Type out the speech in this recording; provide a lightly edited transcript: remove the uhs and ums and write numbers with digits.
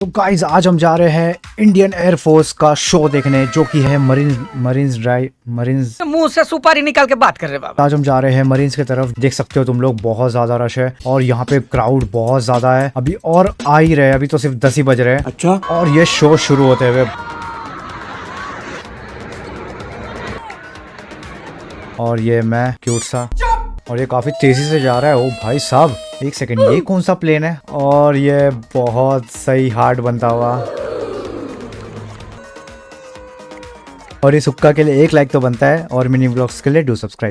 तो गाइज आज हम जा रहे हैं इंडियन एयरफोर्स का शो देखने जो कि है मरीन्स। मुंह से सुपारी निकाल के बात कर रहे बाबा। आज हम जा रहे हैं मरीन्स की तरफ। देख सकते हो तुम लोग, बहुत ज्यादा रश है और यहाँ पे क्राउड बहुत ज्यादा है। अभी और आ ही रहे हैं, अभी तो सिर्फ 10 ही बज रहे हैं। अच्छा। और ये शो शुरू होते हुए और ये मैं क्यूट सा, और ये काफी तेजी से जा रहा है। ओ भाई साहब, एक सेकंड, ये कौन सा प्लेन है? और ये बहुत सही हार्ड बनता हुआ। और इस हुक्का के लिए एक लाइक तो बनता है, और मिनी ब्लॉग्स के लिए डू सब्सक्राइब।